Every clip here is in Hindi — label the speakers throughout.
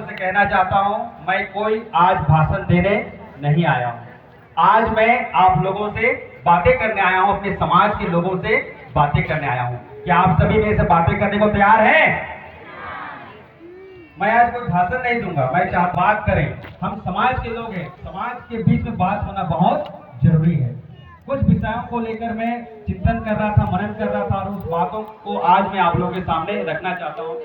Speaker 1: से कहना चाहता हूं, मैं कोई आज भाषण देने नहीं आया हूं। आज मैं आप लोगों से बातें करने आया हूं, अपने समाज के लोगों से बातें करने आया हूं। क्या आप सभी मेरे से बातें करने को तैयार हैं? मैं आज कोई भाषण नहीं दूंगा, मैं चाह बात करें। हम समाज के लोग हैं, समाज के बीच में बात होना बहुत जरूरी है। कुछ विषयों को लेकर मैं चिंतन कर रहा था, मनन कर रहा था, और उस बातों को आज मैं आप लोगों के सामने रखना चाहता हूँ।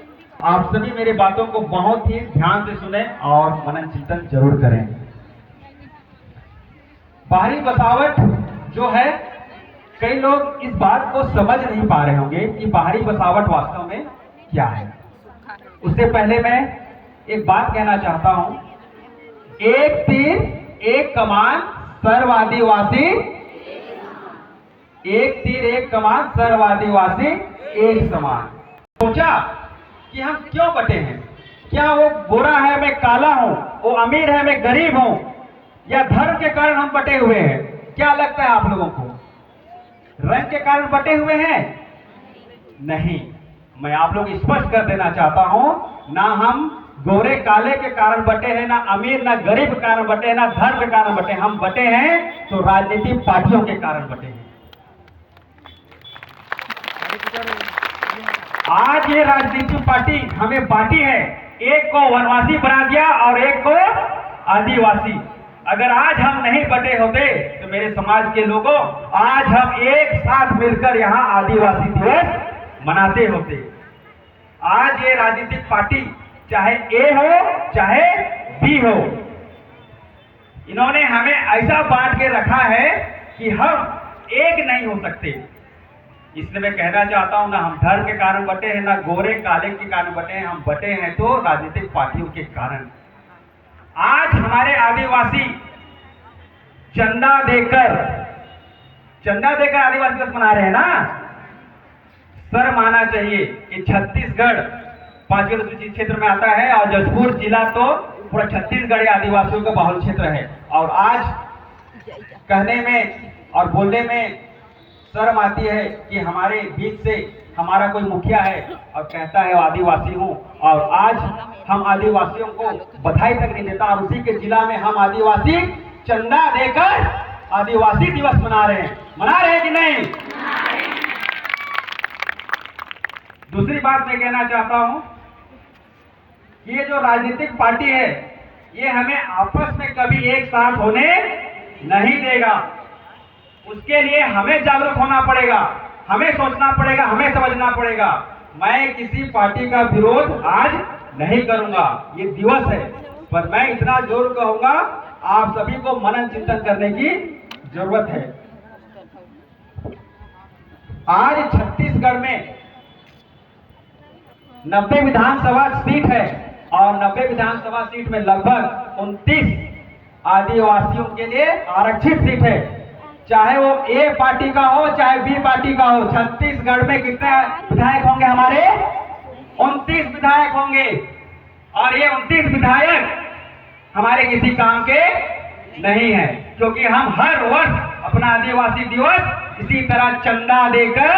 Speaker 1: आप सभी मेरे बातों को बहुत ही ध्यान से सुने और मनन चिंतन जरूर करें। बाहरी बसावट जो है, कई लोग इस बात को समझ नहीं पा रहे होंगे कि बाहरी बसावट वास्तव में क्या है। उससे पहले मैं एक बात कहना चाहता हूं, एक तीर एक कमान सर्व आदिवासी, एक तीर एक कमान सर्व आदिवासी एक समान। सोचा कि हम क्यों बटे हैं? क्या वो गोरा है मैं काला हूं, वो अमीर है मैं गरीब हूं, या धर्म के कारण हम बटे हुए हैं? क्या लगता है आप लोगों को? रंग के कारण बटे हुए हैं? नहीं, मैं आप लोग स्पष्ट कर देना चाहता हूं, ना हम गोरे काले के कारण बटे हैं, ना अमीर ना गरीब के कारण बटे हैं, ना धर्म के कारण बटे हैं। हम बटे हैं तो राजनीतिक पार्टियों के कारण बटे हैं। आज ये राजनीतिक पार्टी हमें बांटी है, एक को वनवासी बना दिया और एक को आदिवासी। अगर आज हम नहीं बटे होते तो मेरे समाज के लोगों, आज हम एक साथ मिलकर यहाँ आदिवासी दिवस मनाते होते। आज ये राजनीतिक पार्टी चाहे ए हो चाहे बी हो, इन्होंने हमें ऐसा बांट के रखा है कि हम एक नहीं हो सकते। इसलिए मैं कहना चाहता हूं, ना हम धर्म के कारण बटे हैं, ना गोरे काले के कारण बटे हैं। हम बटे हैं तो राजनीतिक पार्टियों के कारण। आज हमारे आदिवासी चंदा देकर आदिवासी दिवस मना रहे हैं ना। सर माना चाहिए कि छत्तीसगढ़ 5वीं अनुसूचित क्षेत्र में आता है और जशपुर जिला तो पूरा छत्तीसगढ़ आदिवासियों का बाहुल क्षेत्र है। और आज कहने में और बोलने में शर्म आती है कि हमारे बीच से हमारा कोई मुखिया है और कहता है आदिवासी हूँ, और आज हम आदिवासियों को बधाई तक नहीं देता, और उसी के जिला में हम आदिवासी चंदा देकर आदिवासी दिवस मना रहे हैं कि नहीं? दूसरी बात मैं कहना चाहता हूं, ये जो राजनीतिक पार्टी है, ये हमें आपस में कभी एक साथ होने नहीं देगा। उसके लिए हमें जागरूक होना पड़ेगा, हमें सोचना पड़ेगा, हमें समझना पड़ेगा। मैं किसी पार्टी का विरोध आज नहीं करूंगा, ये दिवस है, पर मैं इतना जोर कहूंगा, आप सभी को मनन चिंतन करने की जरूरत है। आज छत्तीसगढ़ में 90 विधानसभा सीट है और 90 विधानसभा सीट में लगभग 29 आदिवासियों के लिए आरक्षित सीट है। चाहे वो ए पार्टी का हो चाहे बी पार्टी का हो, छत्तीसगढ़ में कितने विधायक होंगे? हमारे 29 विधायक होंगे, और ये 29 विधायक हमारे किसी काम के नहीं है, क्योंकि हम हर वर्ष अपना आदिवासी दिवस इसी तरह चंदा देकर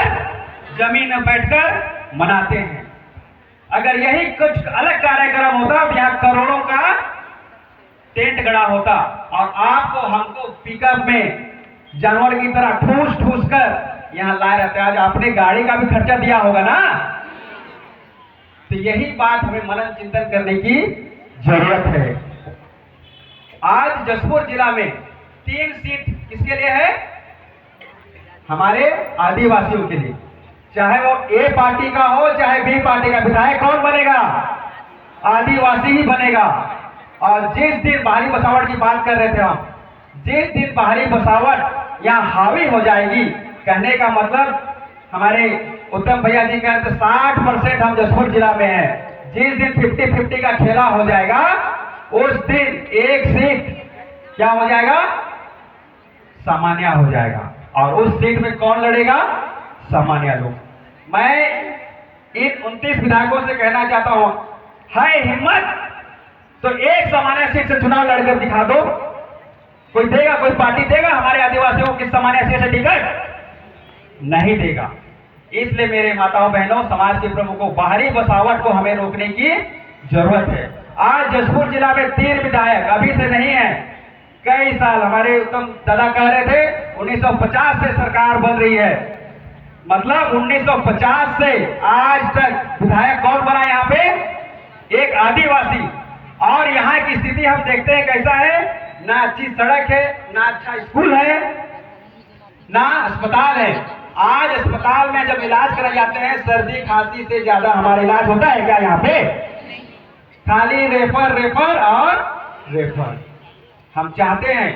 Speaker 1: जमीन में बैठकर मनाते हैं। अगर यही कुछ अलग कार्यक्रम होता तो यहाँ करोड़ों का टेंट गड़ा होता, और आपको हमको पिकअप में जानवर की तरह ठूस ठूस कर यहाँ लाए रहते। आज आपने गाड़ी का भी खर्चा दिया होगा ना। तो यही बात हमें मनन चिंतन करने की जरूरत है। आज जशपुर जिला में 3 सीट किसके लिए है? हमारे आदिवासियों के लिए। चाहे वो ए पार्टी का हो चाहे बी पार्टी का, विधायक कौन बनेगा? आदिवासी ही बनेगा। और जिस दिन बाहरी बसावट की बात कर रहे थे हम, जिस दिन बाहरी बसावट यहाँ हावी हो जाएगी, कहने का मतलब हमारे उत्तम भैया जी कहते 60% हम जशपुर जिला में हैं। जिस दिन 50-50 का खेला हो जाएगा, उस दिन एक सीट क्या हो जाएगा? सामान्य हो जाएगा, और उस सीट में कौन लड़ेगा? सामान्य लोग। मैं इन 29 विधायकों से कहना चाहता हूं, है हिम्मत तो एक सामान्य सीट से चुनाव लड़कर दिखा दो। कोई देगा, कोई पार्टी देगा हमारे आदिवासियों को किस सामान्य सीट से टिकट? नहीं देगा। इसलिए मेरे माताओं बहनों, समाज के प्रमुखों, बाहरी बसावट को हमें रोकने की जरूरत है। आज जशपुर जिला में 3 विधायक अभी से नहीं है, कई साल हमारे उत्तम दादा कह रहे थे 1950 से सरकार बन रही है, मतलब 1950 से आज तक विधायक कौन बना यहाँ पे? एक आदिवासी। और यहाँ की स्थिति हम देखते हैं कैसा है, ना अच्छी सड़क है, ना अच्छा स्कूल है, ना अस्पताल है। आज अस्पताल में जब इलाज कराए जाते हैं, सर्दी खांसी से ज्यादा हमारा इलाज होता है क्या यहाँ पे? खाली रेफर रेफर और रेफर। हम चाहते हैं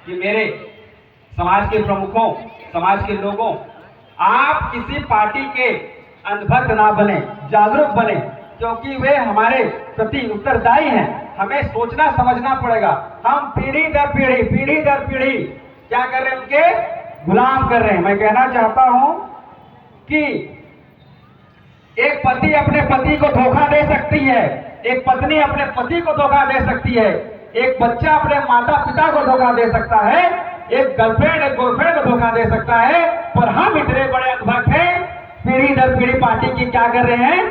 Speaker 1: कि मेरे समाज के प्रमुखों, समाज के लोगों, आप किसी पार्टी के अंधभक्त ना बने, जागरूक बने, क्योंकि वे हमारे प्रति उत्तरदायी हैं। हमें सोचना समझना पड़ेगा। हम पीढ़ी दर पीढ़ी क्या कर रहे हैं? उनके गुलाम कर रहे हैं। मैं कहना चाहता हूं कि एक पति अपने पति को धोखा दे सकती है, एक पत्नी अपने पति को धोखा दे सकती है, एक बच्चा अपने माता पिता को धोखा दे सकता है, एक गर्लफ्रेंड एक बॉयफ्रेंड को धोखा दे सकता है, पर हम इतने बड़े अंधभक्त हैं, पीढ़ी दर पीढ़ी पार्टी की क्या कर रहे हैं?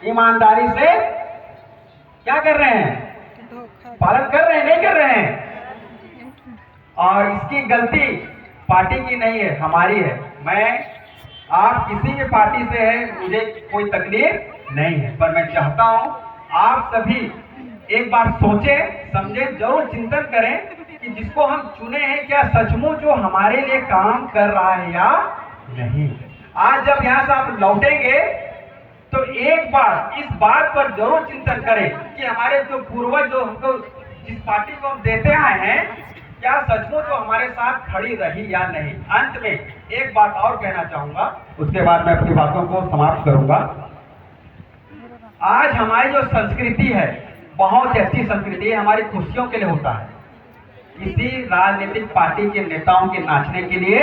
Speaker 1: ईमानदारी से क्या कर रहे हैं? पालन कर रहे हैं, नहीं कर रहे हैं। और इसकी गलती पार्टी की नहीं है, हमारी है। आप किसी भी पार्टी से है, मुझे कोई तकलीफ नहीं है, पर मैं चाहता हूं आप सभी एक बार सोचें, समझें, जरूर चिंतन करें कि जिसको हम चुने हैं क्या सचमुच जो हमारे लिए काम कर रहा है या नहीं। आज जब यहाँ से आप लौटेंगे तो एक बार इस बात पर जरूर चिंतन करें कि हमारे जो पूर्वज जो हमको जिस पार्टी को हम देते आए हैं, क्या सचमुच वो हमारे साथ खड़ी रही या नहीं। अंत में एक बात और कहना चाहूंगा, उसके बाद मैं अपनी बातों को समाप्त करूंगा। आज हमारी जो संस्कृति है बहुत अच्छी संस्कृति है, हमारी खुशियों के लिए होता है, किसी राजनीतिक पार्टी के नेताओं के नाचने के लिए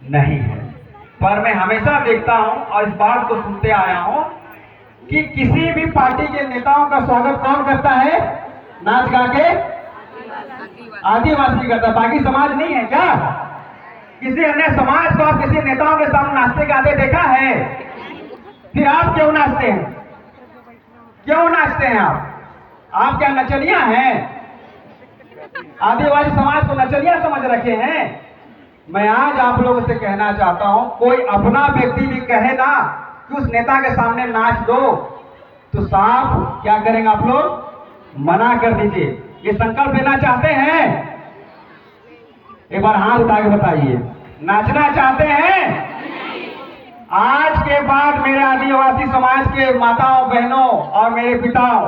Speaker 1: नहीं है। पर मैं हमेशा देखता हूं और इस बात को सुनते आया हूं कि किसी भी पार्टी के नेताओं का स्वागत कौन करता है? नाच गा के आदिवासी करता, बाकी समाज नहीं है क्या? किसी अन्य समाज को आप किसी नेताओं के सामने नाचते गाते देखा है? फिर आप क्यों नाचते हैं? क्यों नाचते हैं आप क्या नचनिया हैं? आदिवासी समाज को नचनिया समझ रखे हैं? मैं आज आप लोगों से कहना चाहता हूं, कोई अपना व्यक्ति भी कहे ना कि उस नेता के सामने नाच दो, तो साफ क्या करेंगे आप लोग? मना कर दीजिए। ये संकल्प लेना चाहते हैं? एक बार हाथ उठा के बताइए, नाचना चाहते हैं? आज के बाद मेरे आदिवासी समाज के माताओं बहनों और मेरे पिताओं,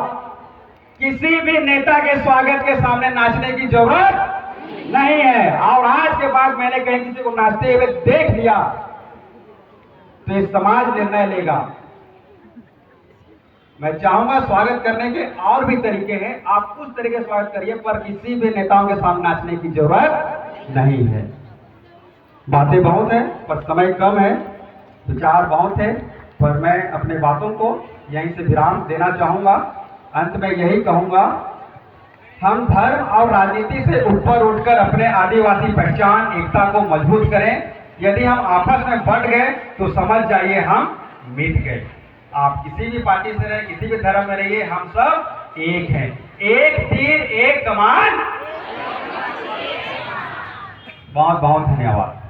Speaker 1: किसी भी नेता के स्वागत के सामने नाचने की जरूरत नहीं है। और आज के बाद मैंने कहीं किसी को नाचते हुए देख लिया तो ये समाज निर्णय लेगा। मैं चाहूंगा स्वागत करने के और भी तरीके हैं, आप उस तरीके से स्वागत करिए, पर किसी भी नेताओं के सामने नाचने की जरूरत नहीं है। बातें बहुत है पर समय कम है, विचार बहुत है, पर मैं अपने बातों को यहीं से विराम देना चाहूंगा। अंत में यही कहूंगा, हम धर्म और राजनीति से ऊपर उठकर अपने आदिवासी पहचान एकता को मजबूत करें। यदि हम आपस में बंट गए तो समझ जाइए हम मिट गए। आप किसी भी पार्टी से रहे, किसी भी धर्म में रहिए, हम सब एक हैं। एक तीर एक कमान। बहुत बहुत धन्यवाद।